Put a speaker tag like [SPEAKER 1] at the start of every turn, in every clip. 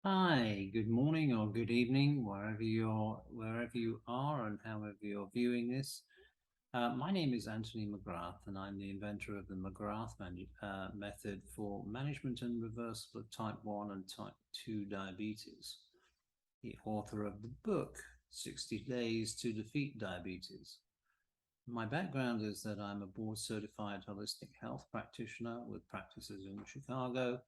[SPEAKER 1] Hi, good morning or good evening, wherever you are and however you're viewing this. My name is Anthony McGrath, and I'm the inventor of the method for management and reversal of type 1 and type 2 diabetes. The author of the book, 60 Days to Defeat Diabetes. My background is that I'm a board certified holistic health practitioner with practices in Chicago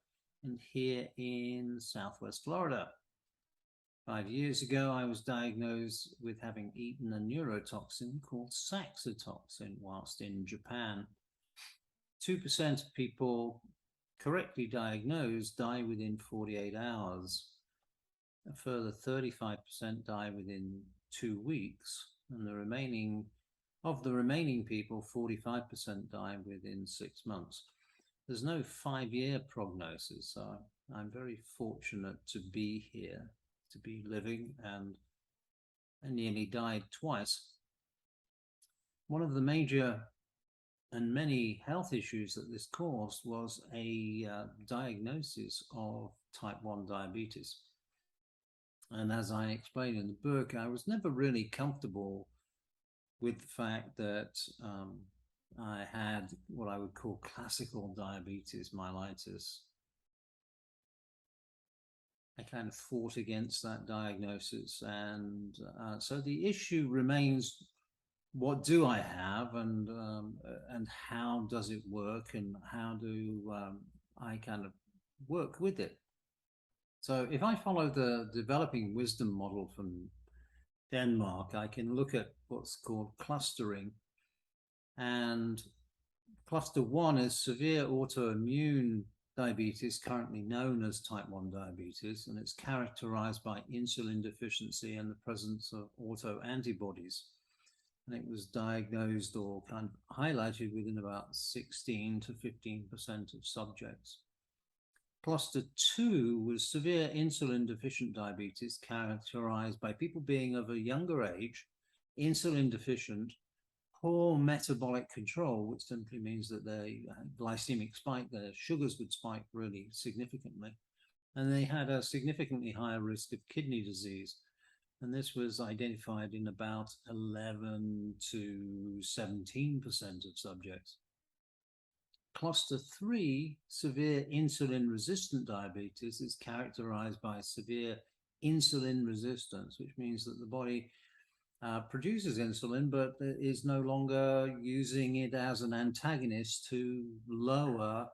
[SPEAKER 1] and here in Southwest Florida. 5 years ago, I was diagnosed with having eaten a neurotoxin called saxitoxin whilst in Japan. 2% of people correctly diagnosed die within 48 hours. A further 35% die within 2 weeks, and of the remaining people, 45% die within 6 months. There's no 5-year prognosis, so I'm very fortunate to be here, to be living, and I nearly died twice. One of the major and many health issues that this caused was a diagnosis of type 1 diabetes. And as I explained in the book, I was never really comfortable with the fact that I had what I would call classical diabetes mellitus. I kind of fought against that diagnosis. And so the issue remains, what do I have, and how does it work, and how do I kind of work with it? So if I follow the developing wisdom model from Denmark, I can look at what's called clustering. And cluster one is severe autoimmune diabetes, currently known as type 1 diabetes, and it's characterized by insulin deficiency and the presence of autoantibodies. And it was diagnosed or kind of highlighted within about 16 to 15% of subjects. Cluster 2 was severe insulin deficient diabetes, characterized by people being of a younger age, insulin deficient, poor metabolic control, which simply means that their glycemic spike, their sugars would spike really significantly. And they had a significantly higher risk of kidney disease. And this was identified in about 11 to 17% of subjects. Cluster 3, severe insulin resistant diabetes, is characterized by severe insulin resistance, which means that the body produces insulin, but is no longer using it as an antagonist to lower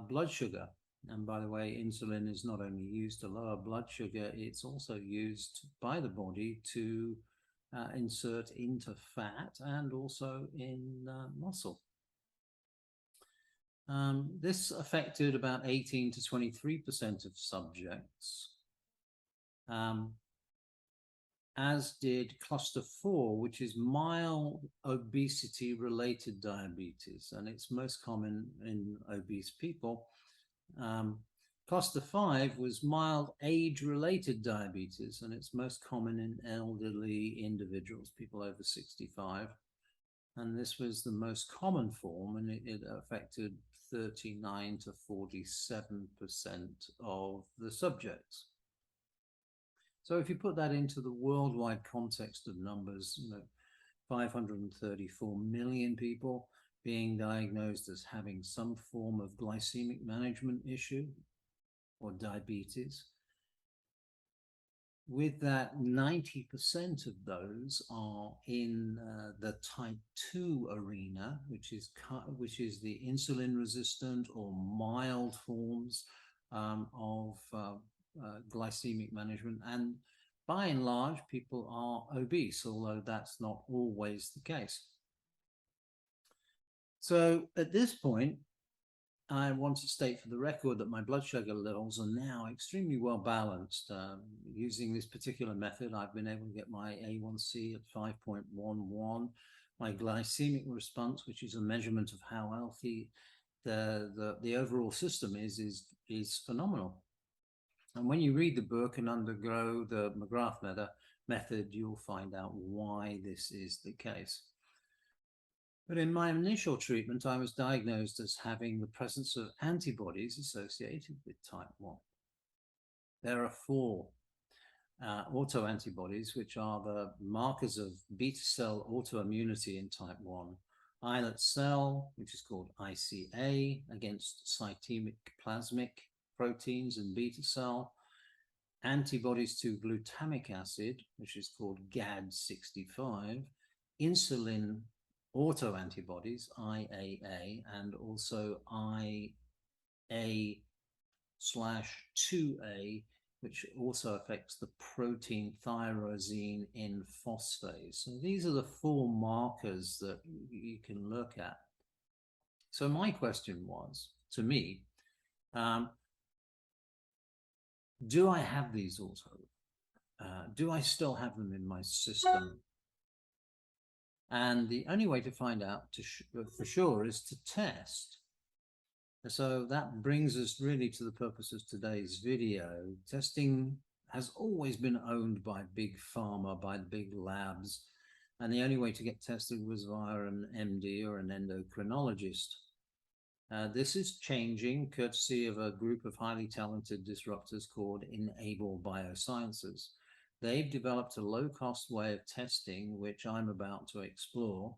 [SPEAKER 1] blood sugar. And by the way, insulin is not only used to lower blood sugar, it's also used by the body to insert into fat and also in muscle. This affected about 18 to 23% of subjects. As did cluster 4, which is mild obesity-related diabetes, and it's most common in obese people. Cluster 5 was mild age-related diabetes, and it's most common in elderly individuals, people over 65. And this was the most common form, and it affected 39 to 47% of the subjects. So if you put that into the worldwide context of numbers, 534 million people being diagnosed as having some form of glycemic management issue or diabetes. With that, 90% of those are in the type 2 arena, which is the insulin resistant or mild forms of glycemic management. And by and large, people are obese, although that's not always the case. So at this point, I want to state for the record that my blood sugar levels are now extremely well balanced. Using this particular method, I've been able to get my A1C at 5.11. My glycemic response, which is a measurement of how healthy the overall system is phenomenal. And when you read the book and undergo the McGrath method, you'll find out why this is the case. But in my initial treatment, I was diagnosed as having the presence of antibodies associated with type 1. there are four autoantibodies, which are the markers of beta cell autoimmunity in type 1. Islet cell, which is called ICA, against cytemic plasmic proteins in beta cell. Antibodies to glutamic acid, which is called GAD65. Insulin autoantibodies, IAA, and also IA/2A, which also affects the protein tyrosine in phosphase. So these are the four markers that you can look at. So my question was, to me, do I have these also? Do I still have them in my system? And the only way to find out for sure is to test. So that brings us really to the purpose of today's video. Testing has always been owned by big pharma, by big labs, and the only way to get tested was via an MD or an endocrinologist. This is changing courtesy of a group of highly talented disruptors called Enable Biosciences. They've developed a low-cost way of testing, which I'm about to explore.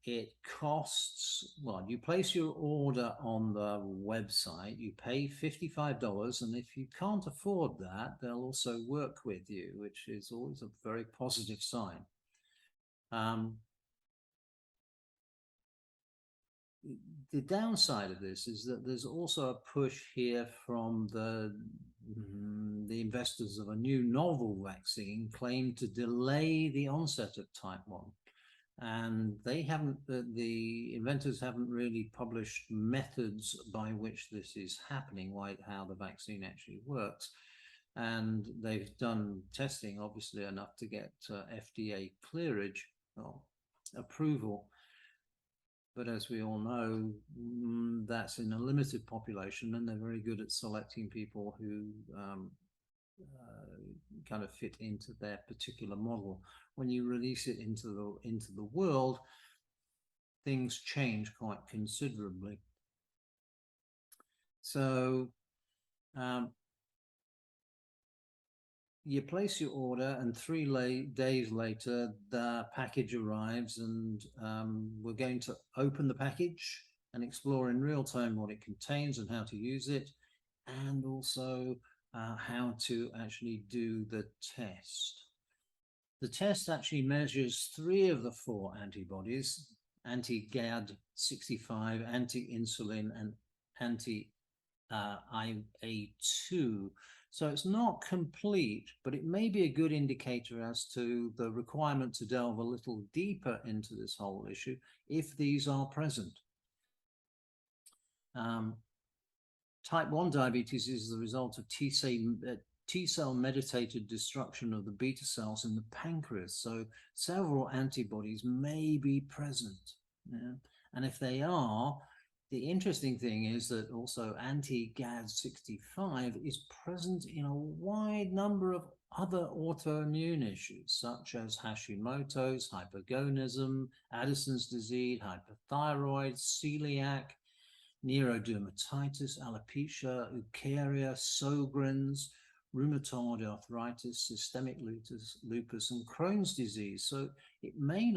[SPEAKER 1] It costs, well, you place your order on the website, you pay $55, and if you can't afford that, they'll also work with you, which is always a very positive sign. The downside of this is that there's also a push here from the investors of a new novel vaccine claimed to delay the onset of type 1. And they haven't, the inventors haven't really published methods by which this is happening, how the vaccine actually works. And they've done testing, obviously, enough to get FDA clearage or approval. But as we all know, that's in a limited population, and they're very good at selecting people who kind of fit into their particular model. When you release it into the world, things change quite considerably. So you place your order, and 3 days later, the package arrives, and we're going to open the package and explore in real time what it contains and how to use it, and also how to actually do the test. The test actually measures 3 of the 4 antibodies: anti-GAD65, anti-insulin, and anti-IA2. So it's not complete, but it may be a good indicator as to the requirement to delve a little deeper into this whole issue if these are present. Type 1 diabetes is the result of T-cell mediated destruction of the beta cells in the pancreas. So several antibodies may be present. Yeah? And if they are, the interesting thing is that also anti-GAD65 is present in a wide number of other autoimmune issues, such as Hashimoto's, hypogonadism, Addison's disease, hypothyroid, celiac, neurodermatitis, alopecia, eukarya, Sjogren's, rheumatoid arthritis, systemic lupus, and Crohn's disease. So it may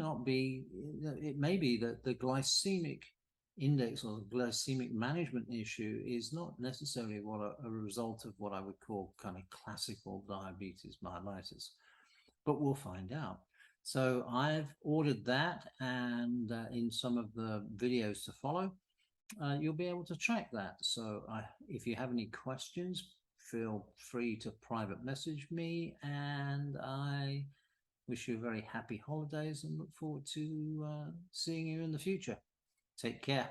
[SPEAKER 1] be that the glycemic index or the glycemic management issue is not necessarily a result of what I would call kind of classical diabetes mellitus, but we'll find out. So I've ordered that, and in some of the videos to follow, you'll be able to track that. So if you have any questions, feel free to private message me, and I wish you very happy holidays and look forward to seeing you in the future. Take care.